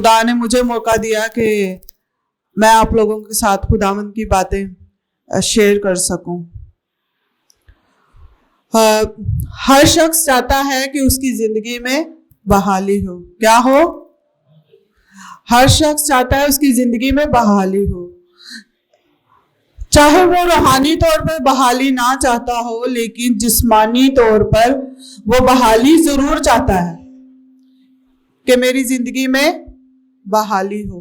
खुदा ने मुझे मौका दिया कि मैं आप लोगों के साथ खुदावंद की बातें शेयर कर सकूं। हर शख्स चाहता है कि उसकी जिंदगी में बहाली हो। क्या हो? हर शख्स चाहता है उसकी जिंदगी में बहाली हो, चाहे वो रूहानी तौर पर बहाली ना चाहता हो, लेकिन जिस्मानी तौर पर वो बहाली जरूर चाहता है कि मेरी जिंदगी में बहाली हो।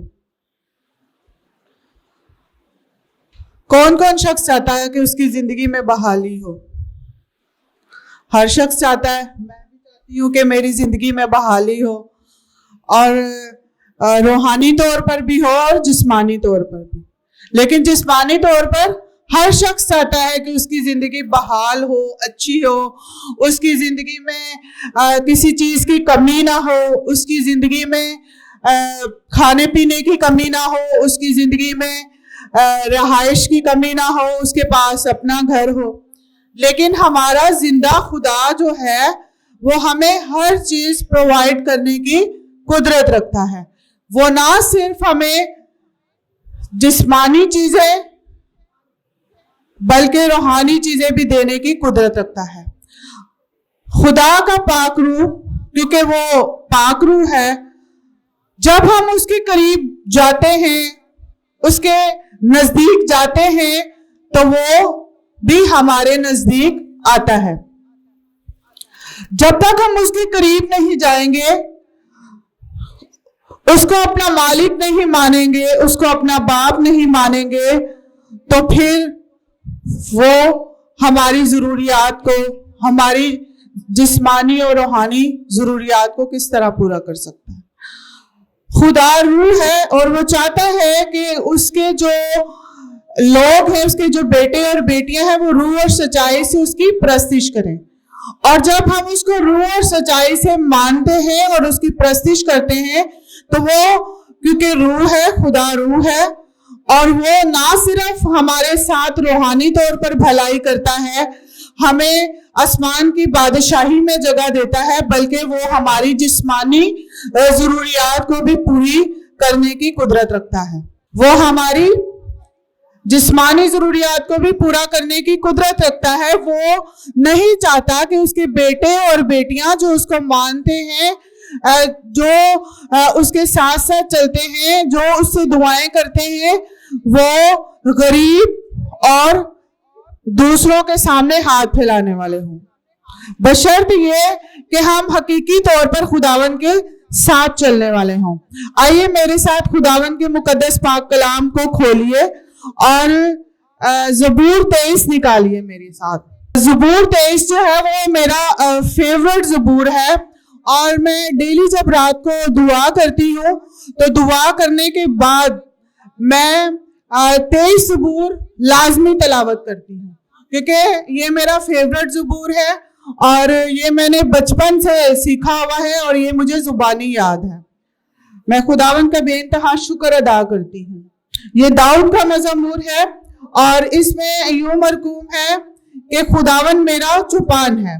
कौन कौन शख्स चाहता है कि उसकी जिंदगी में बहाली हो? हर शख्स चाहता है। मैं भी चाहती हूँ कि मेरी जिंदगी में बहाली हो, और रूहानी तौर पर भी हो और जिस्मानी तौर पर भी। लेकिन जिस्मानी तौर पर हर शख्स चाहता है कि उसकी जिंदगी बहाल हो, अच्छी हो, उसकी जिंदगी में किसी चीज की कमी ना हो, उसकी जिंदगी में खाने पीने की कमी ना हो, उसकी जिंदगी में रहाइश की कमी ना हो, उसके पास अपना घर हो। लेकिन हमारा जिंदा खुदा जो है वो हमें हर चीज प्रोवाइड करने की कुदरत रखता है। वो ना सिर्फ हमें जिस्मानी चीजें बल्कि रूहानी चीजें भी देने की कुदरत रखता है। खुदा का पाक रूह, क्योंकि वो पाक रूह है, जब हम उसके करीब जाते हैं, उसके नजदीक जाते हैं, तो वो भी हमारे नजदीक आता है। जब तक हम उसके करीब नहीं जाएंगे, उसको अपना मालिक नहीं मानेंगे, उसको अपना बाप नहीं मानेंगे, तो फिर वो हमारी जरूरियात को, हमारी जिस्मानी और रूहानी जरूरियात को किस तरह पूरा कर सकता है? खुदा रूह है और वो चाहता है कि उसके जो लोग हैं, उसके जो बेटे और बेटियां हैं, वो रूह और सच्चाई से उसकी प्रस्तिश करें। और जब हम उसको रूह और सच्चाई से मानते हैं और उसकी प्रस्तिश करते हैं, तो वो, क्योंकि रूह है, खुदा रूह है, और वो ना सिर्फ हमारे साथ रूहानी तौर पर भलाई करता है, हमें आसमान की बादशाही में जगह देता है, बल्कि वो हमारी जिस्मानी जरूरियात को भी पूरी करने की कुदरत रखता है। वो हमारी जिस्मानी जरूरियात को भी पूरा करने की कुदरत रखता है। वो नहीं चाहता कि उसके बेटे और बेटियां जो उसको मानते हैं, जो उसके साथ साथ चलते हैं, जो उससे दुआएं करते हैं, वो गरीब और दूसरों के सामने हाथ फैलाने वाले हों, बशर्त ये कि हम हकीकी तौर पर खुदावन के साथ चलने वाले हों। आइए मेरे साथ खुदावन के मुकद्दस पाक कलाम को खोलिए और ज़बूर 23 निकालिए मेरे साथ। ज़बूर 23 जो है वो मेरा फेवरेट ज़बूर है, और मैं डेली जब रात को दुआ करती हूँ, तो दुआ करने के बाद मैं 23 ज़बूर लाजमी तलावत करती हूँ, क्योंकि ये मेरा फेवरेट ज़बूर है और ये मैंने बचपन से सीखा हुआ है और ये मुझे जुबानी याद है। मैं खुदावन का बेइंतहा शुक्र अदा करती हूँ। ये दाऊद का मज़मूर है और इसमें यूं मरकूम है कि खुदावन मेरा चौपान है,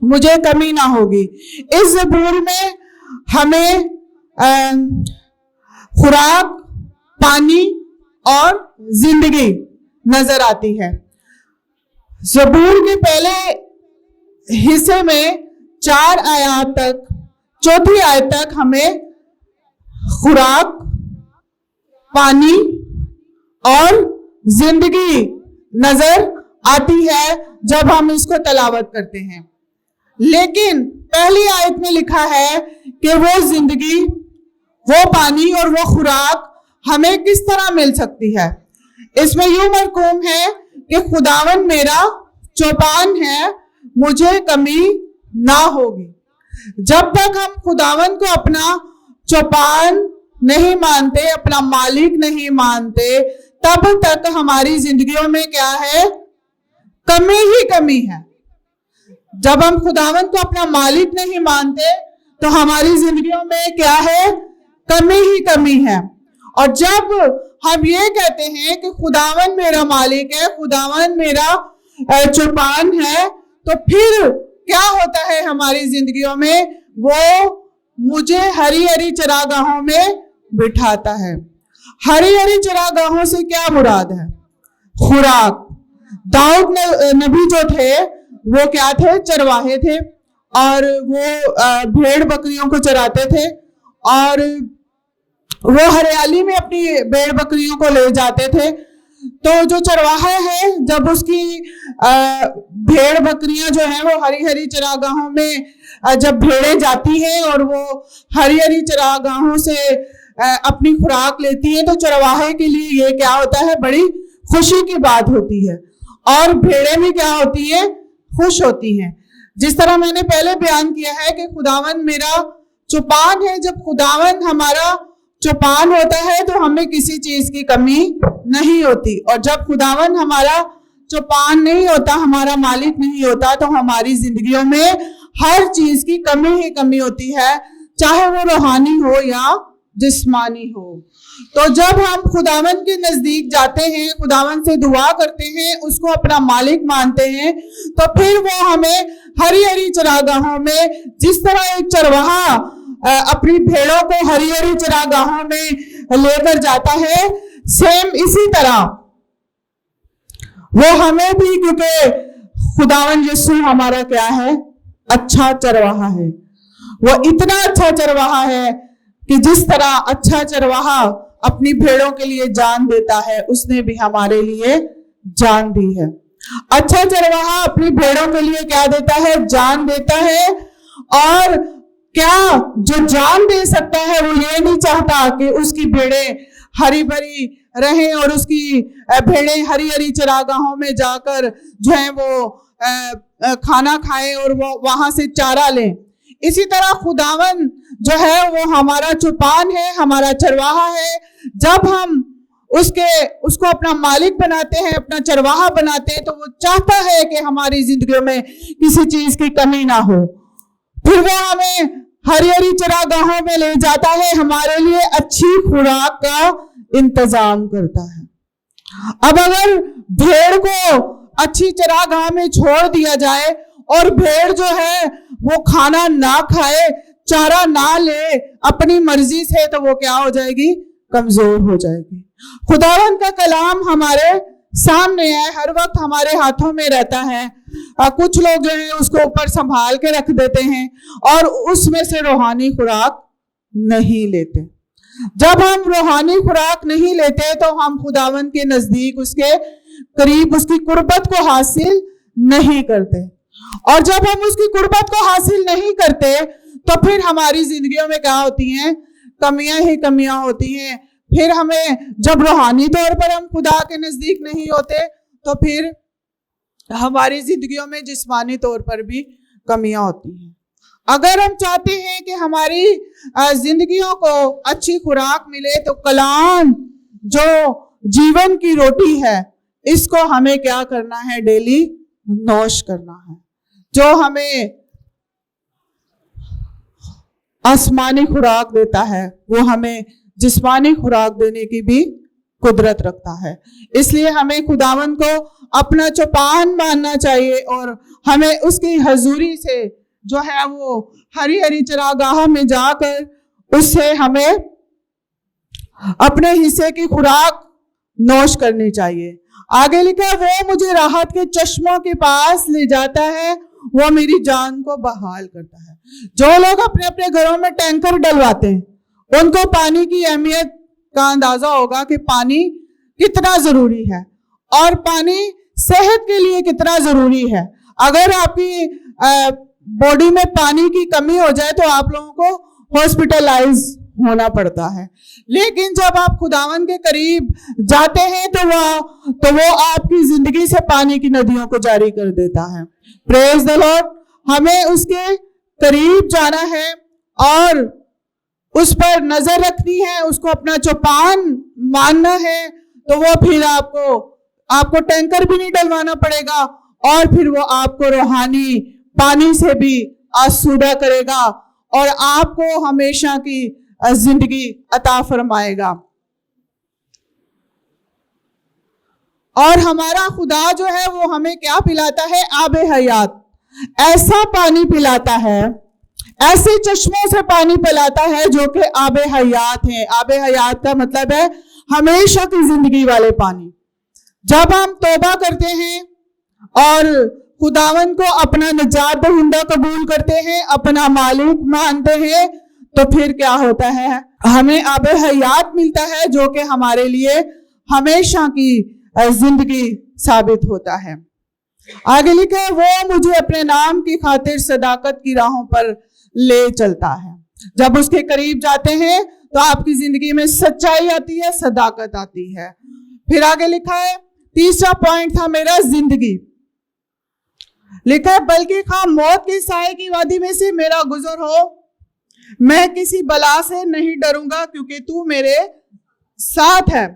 मुझे कमी ना होगी। इस ज़बूर में हमें खुराक, पानी और जिंदगी नजर आती है। ज़बूर के पहले हिस्से में 4 आयत तक, चौथी आयत तक हमें खुराक, पानी और जिंदगी नजर आती है जब हम इसको तलावत करते हैं। लेकिन पहली आयत में लिखा है कि वो जिंदगी, वो पानी और वो खुराक हमें किस तरह मिल सकती है। इसमें यूं मरकूम है कि खुदावन मेरा चौपान है, मुझे कमी ना होगी। जब तक हम खुदावन को अपना चौपान नहीं मानते, अपना मालिक नहीं मानते, तब तक हमारी जिंदगियों में क्या है? कमी ही कमी है। जब हम खुदावन को अपना मालिक नहीं मानते, तो हमारी जिंदगियों में क्या है? कमी ही कमी है। और जब हम ये कहते हैं कि खुदावन मेरा मालिक है, खुदावन मेरा चौपान है, तो फिर क्या होता है हमारी जिंदगियों में? वो मुझे हरी हरी चरागाहों में बिठाता है। हरी हरी चरागाहों से क्या मुराद है? खुराक। दाऊद नबी जो थे वो क्या थे? चरवाहे थे, और वो भेड़ बकरियों को चराते थे, और वो हरियाली में अपनी भेड़ बकरियों को ले जाते थे। तो जो चरवाहा है, जब उसकी भेड़ बकरियां जो है वो हरी हरी चरागाहों में जब भेड़ें जाती हैं और वो हरी हरी चरागाहों से अपनी खुराक लेती हैं, तो चरवाहे के लिए ये क्या होता है? बड़ी खुशी की बात होती है। और भेड़ें भी क्या होती है? खुश होती हैं। जिस तरह मैंने पहले बयान किया है कि खुदावन मेरा चौपान है। जब खुदावन हमारा चौपान होता है तो हमें किसी चीज की कमी नहीं होती, और जब खुदावन हमारा चौपान नहीं होता, हमारा मालिक नहीं होता, तो हमारी जिंदगियों में हर चीज की कमी ही कमी होती है, चाहे वो रूहानी हो या जिस्मानी हो। तो जब हम खुदावन के नजदीक जाते हैं, खुदावन से दुआ करते हैं, उसको अपना मालिक मानते हैं, तो फिर वो हमें हरी हरी चरागाहों में, जिस तरह एक चरवाहा अपनी भेड़ों को हरी हरी चरागाहों में लेकर जाता है, सेम इसी तरह वो हमें भी, क्योंकि खुदावन यीशु हमारा क्या है? अच्छा चरवाहा है। वो इतना अच्छा चरवाहा है कि जिस तरह अच्छा चरवाहा अपनी भेड़ों के लिए जान देता है, उसने भी हमारे लिए जान दी है। अच्छा चरवाहा अपनी भेड़ों के लिए क्या देता है? जान देता है। और क्या जो जान दे सकता है वो ये नहीं चाहता कि उसकी भेड़ें हरी भरी रहें और उसकी भेड़ें हरी हरी चरागाहों में जाकर जो है वो खाना खाएं और वो वहां से चारा लें। इसी तरह खुदावन जो है वो हमारा चौपान है, हमारा चरवाहा है। जब हम उसको अपना मालिक बनाते हैं, अपना चरवाहा बनाते हैं, तो वो चाहता है कि हमारी जिंदगियों में किसी चीज की कमी ना हो। फिर वो हमें हरी हरी चरागाहों में ले जाता है, हमारे लिए अच्छी खुराक का इंतजाम करता है। अब अगर भेड़ को अच्छी चरागाह में छोड़ दिया जाए और भेड़ जो है वो खाना ना खाए, चारा ना ले अपनी मर्जी से, तो वो क्या हो जाएगी? कमजोर हो जाएगी। खुदावंद का कलाम हमारे सामने है, हर वक्त हमारे हाथों में रहता है। कुछ लोग जो है उसको ऊपर संभाल के रख देते हैं और उसमें से रूहानी खुराक नहीं लेते। जब हम रूहानी खुराक नहीं लेते तो हम खुदावंद के नजदीक, उसके करीब, उसकी कुर्बत को हासिल नहीं करते। और जब हम उसकी कुर्बत को हासिल नहीं करते तो फिर हमारी जिंदगियों में क्या होती हैं? कमियां ही कमियां होती हैं। फिर हमें जब रूहानी तौर पर हम खुदा के नजदीक नहीं होते तो फिर हमारी जिंदगियों में जिस्मानी तौर पर भी कमियां होती हैं। अगर हम चाहते हैं कि हमारी जिंदगियों को अच्छी खुराक मिले तो कलाम जो जीवन की रोटी है, इसको हमें क्या करना है? डेली नोश करना है। जो हमें आसमानी खुराक देता है वो हमें जिस्मानी खुराक देने की भी कुदरत रखता है। इसलिए हमें खुदावंद को अपना चौपान मानना चाहिए और हमें उसकी हजूरी से जो है वो हरी हरी चरागाह में जाकर उससे हमें अपने हिस्से की खुराक नोश करनी चाहिए। आगे लिखा, वो मुझे राहत के चश्मों के पास ले जाता है, वो मेरी जान को बहाल करता है। जो लोग अपने अपने घरों में टैंकर डलवाते हैं उनको पानी की अहमियत का अंदाजा होगा कि पानी कितना जरूरी है और पानी सेहत के लिए कितना जरूरी है। अगर आपकी बॉडी में पानी की कमी हो जाए तो आप लोगों को हॉस्पिटलाइज होना पड़ता है। लेकिन जब आप खुदावन के करीब जाते हैं तो वो आपकी जिंदगी से पानी की नदियों को जारी कर देता है। Praise the Lord. हमें उसके करीब जाना है और उस पर नजर रखनी है, उसको अपना चौपान मानना है, तो वो फिर आपको टैंकर भी नहीं डलवाना पड़ेगा और फिर वो आपको रूहानी पानी से भी आसूदा करेगा और आपको हमेशा की जिंदगी अता फरमाएगा। और हमारा खुदा जो है वो हमें क्या पिलाता है? आबे हयात। ऐसा पानी पिलाता है, ऐसे चश्मों से पानी पिलाता है जो कि आबे हयात है। आबे हयात का मतलब है हमेशा की जिंदगी वाले पानी। जब हम तौबा करते हैं और खुदावन को अपना निजात दहिंदा कबूल करते हैं, अपना मालिक मानते हैं, तो फिर क्या होता है, हमें आबे हयात मिलता है जो कि हमारे लिए हमेशा की जिंदगी साबित होता है। आगे लिखा है, वो मुझे अपने नाम की खातिर सदाकत की राहों पर ले चलता है। जब उसके करीब जाते हैं तो आपकी जिंदगी में सच्चाई आती है, सदाकत आती है। फिर आगे लिखा है, तीसरा पॉइंट था मेरा जिंदगी। लिखा है, बल्कि खा मौत के साए की वादी में से मेरा गुजर हो, मैं किसी बला से नहीं डरूंगा क्योंकि तू मेरे साथ है।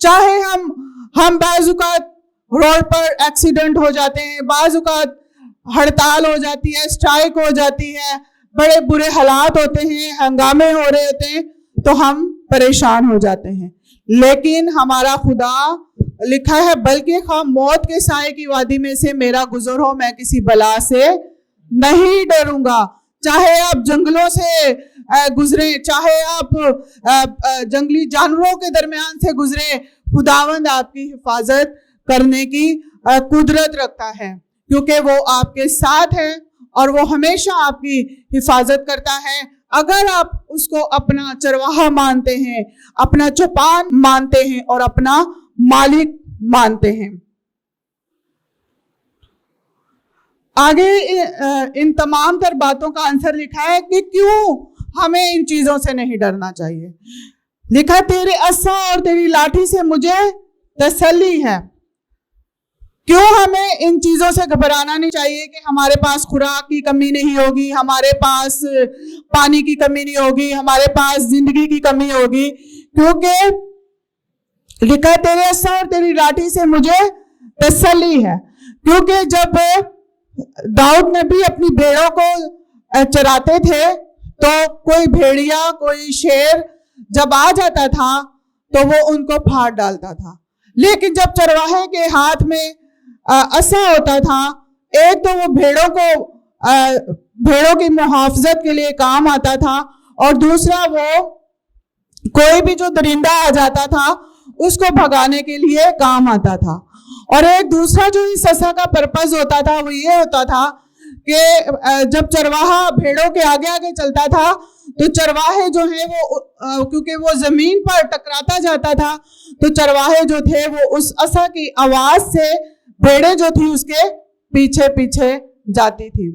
चाहे हम बाजुकात रोड पर एक्सीडेंट हो जाते हैं, बाजुकात हड़ताल हो जाती है, स्ट्राइक हो जाती है, बड़े बुरे हालात होते हैं, हंगामे हो रहे होते हैं, तो हम परेशान हो जाते हैं। लेकिन हमारा खुदा लिखा है, बल्कि खाम मौत के साए की वादी में से मेरा गुजर हो, मैं किसी बला से नहीं डरूंगा। चाहे आप जंगलों से गुजरे, चाहे आप जंगली जानवरों के दरमियान से गुजरे, खुदावंद आपकी हिफाजत करने की कुदरत रखता है, क्योंकि वो आपके साथ है और वो हमेशा आपकी हिफाजत करता है। अगर आप उसको अपना चरवाहा मानते हैं, अपना चौपान मानते हैं और अपना मालिक मानते हैं। आगे इन तमाम तर बातों का आंसर लिखा है कि क्यों हमें इन चीजों से नहीं डरना चाहिए। लिखा, तेरे अस्सा और तेरी लाठी से मुझे तसल्ली है। क्यों हमें इन चीजों से घबराना नहीं चाहिए कि हमारे पास खुराक की कमी नहीं होगी, हमारे पास पानी की कमी नहीं होगी, हमारे पास जिंदगी की कमी होगी, क्योंकि लिखा है, तेरे अस्सा और तेरी लाठी से मुझे तसल्ली है। क्योंकि जब दाऊद नबी अपनी भेड़ों को चराते थे तो कोई भेड़िया, कोई शेर जब आ जाता था तो वो उनको फाड़ डालता था। लेकिन जब चरवाहे के हाथ में असा होता था, एक तो वो भेड़ों की मुहाफजत के लिए काम आता था, और दूसरा वो कोई भी जो दरिंदा आ जाता था उसको भगाने के लिए काम आता था। और एक दूसरा जो इस असा का पर्पस होता था वो ये होता था कि जब चरवाहा भेड़ों के आगे आगे चलता था तो चरवाहे जो है वो क्योंकि वो जमीन पर टकराता जाता था, तो चरवाहे जो थे वो उस असा की आवाज से भेड़ें जो थी उसके पीछे पीछे जाती थी।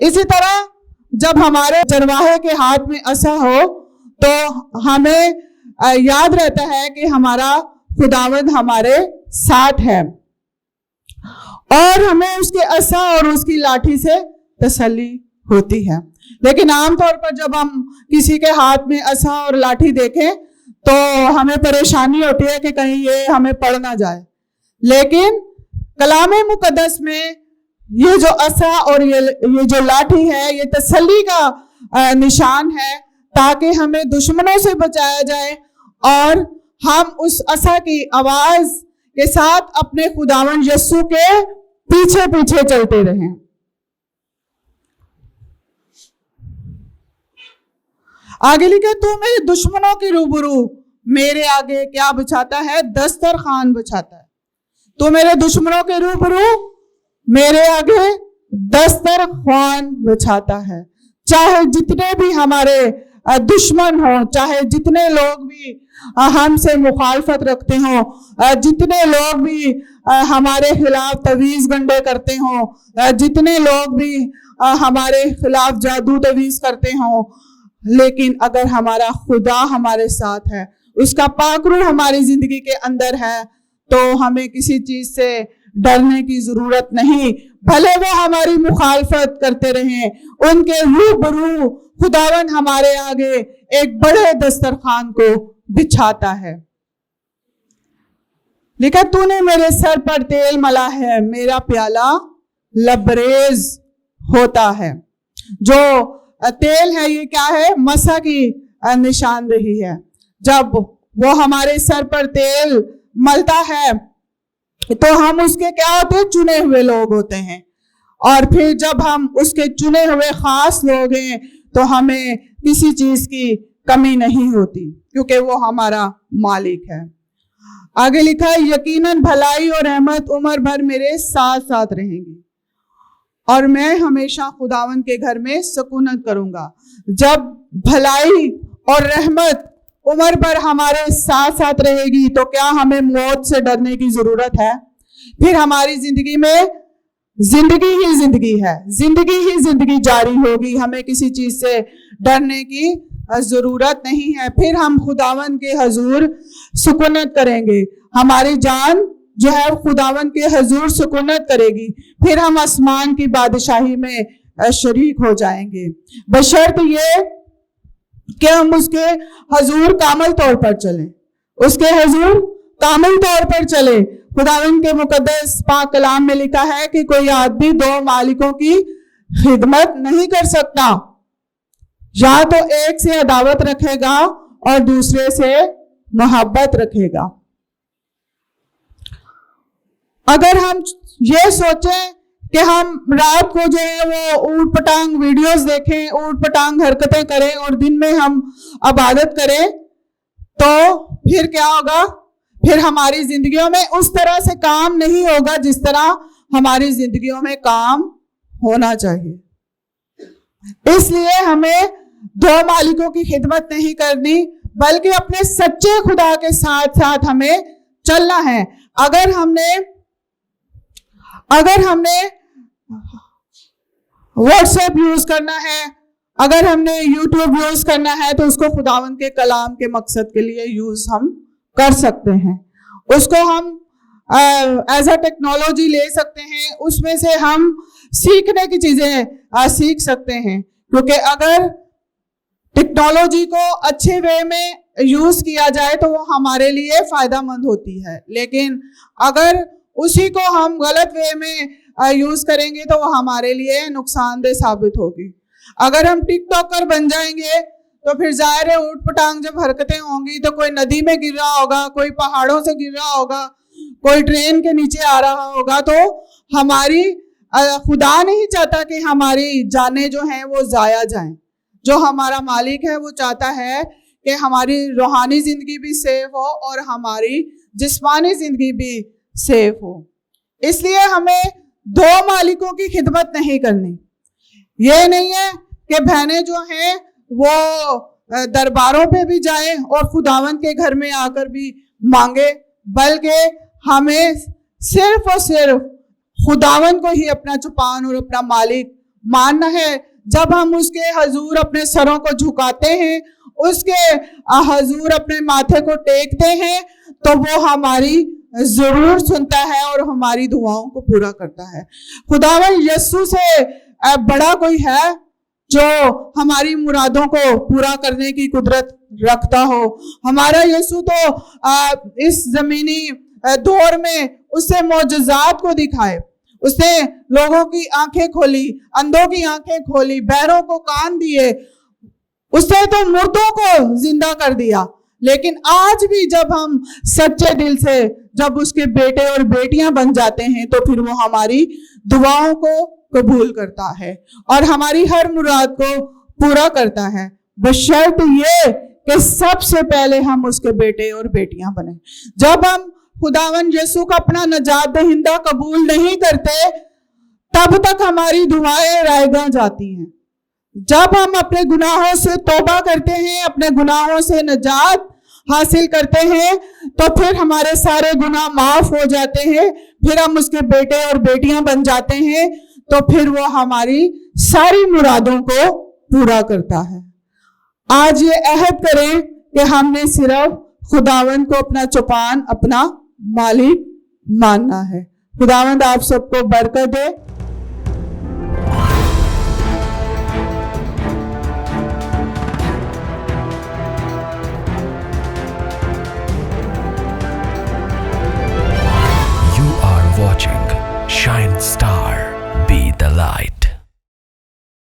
इसी तरह जब हमारे चरवाहे के हाथ में असा हो तो हमें याद रहता है कि हमारा खुदावंद हमारे साथ है और हमें उसके असा और उसकी लाठी से तसल्ली होती है। लेकिन आमतौर पर जब हम किसी के हाथ में असा और लाठी देखें तो हमें परेशानी होती है कि कहीं ये हमें पड़ ना जाए। लेकिन कलाम मुकद्दस में ये जो असा और ये जो लाठी है, ये तसल्ली का निशान है, ताकि हमें दुश्मनों से बचाया जाए और हम उस असा की आवाज के साथ अपने खुदावंद यस्सु के पीछे पीछे चलते रहें। आगे लिखे, तू मेरे दुश्मनों के रूबरू मेरे आगे क्या बिछाता है? दस्तरखान बिछाता है। तो मेरे दुश्मनों के रूबरू मेरे आगे दस्तरखान बिछाता है। चाहे जितने भी हमारे दुश्मन हो, चाहे जितने लोग भी हमसे मुखालफत रखते हो, जितने लोग भी हमारे खिलाफ तवीज गंडे करते हो, जितने लोग भी हमारे खिलाफ जादू तवीज करते हो, लेकिन अगर हमारा खुदा हमारे साथ है, उसका पाकरू हमारी जिंदगी के अंदर है, तो हमें किसी चीज से डरने की जरूरत नहीं। भले वो हमारी मुखालफत करते रहें, उनके रूबरू खुदावन हमारे आगे एक बड़े दस्तरखान को बिछाता है। लिखा, तूने मेरे सर पर तेल मला है, मेरा प्याला लबरेज होता है। जो तेल है ये क्या है? मसा की निशानदेही है। जब वो हमारे सर पर तेल मलता है तो हम उसके क्या होते हैं? चुने हुए लोग होते हैं। और फिर जब हम उसके चुने हुए खास लोग हैं तो हमें किसी चीज की कमी नहीं होती, क्योंकि वो हमारा मालिक है। आगे लिखा है, यकीनन भलाई और रहमत उम्र भर मेरे साथ साथ रहेंगी और मैं हमेशा खुदावन के घर में सुकूनत करूंगा। जब भलाई और रहमत उम्र भर हमारे साथ साथ रहेगी तो क्या हमें मौत से डरने की जरूरत है? फिर हमारी जिंदगी में जिंदगी ही जिंदगी है, जिंदगी ही जिंदगी जारी होगी, हमें किसी चीज से डरने की जरूरत नहीं है। फिर हम खुदावन के हजूर सुकूनत करेंगे, हमारी जान जो है खुदावन के हजूर सुकूनत करेगी। फिर हम आसमान की बादशाही में शरीक हो जाएंगे, बशर्त ये कि हम उसके हजूर कामिल तौर पर चलें, उसके हजूर कामिल तौर पर चले। खुदावन के मुकद्दस पाक कलाम में लिखा है कि कोई आदमी दो मालिकों की खिदमत नहीं कर सकता, या तो एक से अदावत रखेगा और दूसरे से मोहब्बत रखेगा। अगर हम ये सोचें कि हम रात को जो है वो ऊट पटांग वीडियोस देखें, ऊट पटांग हरकतें करें और दिन में हम इबादत करें, तो फिर क्या होगा? फिर हमारी जिंदगियों में उस तरह से काम नहीं होगा जिस तरह हमारी जिंदगियों में काम होना चाहिए। इसलिए हमें दो मालिकों की खिदमत नहीं करनी, बल्कि अपने सच्चे खुदा के साथ साथ हमें चलना है। अगर हमने व्हाट्सएप यूज करना है, अगर हमने यूट्यूब यूज करना है, तो उसको खुदावन के कलाम के मकसद के लिए यूज हम कर सकते हैं। उसको हम एज अ टेक्नोलॉजी ले सकते हैं, उसमें से हम सीखने की चीजें सीख सकते हैं। क्योंकि अगर टेक्नोलॉजी को अच्छे वे में यूज किया जाए तो वो हमारे लिए फायदेमंद होती है, लेकिन अगर उसी को हम गलत वे में यूज करेंगे तो वो हमारे लिए नुकसानदेह साबित होगी। अगर हम टिकटॉकर बन जाएंगे तो फिर जाहिर है ऊट पटांग जब हरकतें होंगी तो कोई नदी में गिर रहा होगा, कोई पहाड़ों से गिर रहा होगा, कोई ट्रेन के नीचे आ रहा होगा, तो हमारी खुदा नहीं चाहता कि हमारी जानें जो हैं वो जाया जाएं। जो हमारा मालिक है वो चाहता है कि हमारी रूहानी जिंदगी भी सेफ हो और हमारी जिस्मानी जिंदगी भी सेफ हो। इसलिए हमें दो मालिकों की खिदमत नहीं करनी। ये नहीं है कि बहनें जो हैं वो दरबारों पे भी जाएं और खुदावंद के घर में आकर भी मांगे, बल्कि हमें सिर्फ और सिर्फ खुदावंद को ही अपना चौपान और अपना मालिक मानना है। जब हम उसके हजूर अपने सरों को झुकाते हैं, उसके हजूर अपने माथे को टेकते हैं, तो वो हमारी जरूर सुनता है और हमारी दुआओं को पूरा करता है। खुदावंद यीशु से बड़ा कोई है जो हमारी मुरादों को पूरा करने की कुदरत रखता हो। हमारा यीशु तो इस जमीनी दौर में उससे मौजज़ात को दिखाए, उसने लोगों की आंखें खोली, अंधों की आंखें खोली, बहरों को कान दिए, उसने तो मुर्दों को जिंदा कर दिया। लेकिन आज भी जब हम सच्चे दिल से जब उसके बेटे और बेटियां बन जाते हैं तो फिर वो हमारी दुआओं को कबूल करता है और हमारी हर मुराद को पूरा करता है, बशर्त ये कि सबसे पहले हम उसके बेटे और बेटियां बने। जब हम खुदावंद यीशु का अपना नजात दहिंदा कबूल नहीं करते तब तक हमारी दुआएं रह जाती हैं। जब हम अपने गुनाहों से तौबा करते हैं, अपने गुनाहों से नजात हासिल करते हैं, तो फिर हमारे सारे गुनाह माफ हो जाते हैं, फिर हम उसके बेटे और बेटियां बन जाते हैं, तो फिर वो हमारी सारी मुरादों को पूरा करता है। आज ये अहद करें कि हमने सिर्फ खुदावंद को अपना चौपान, अपना मालिक मानना है। खुदावंद आप सबको बरकत दे।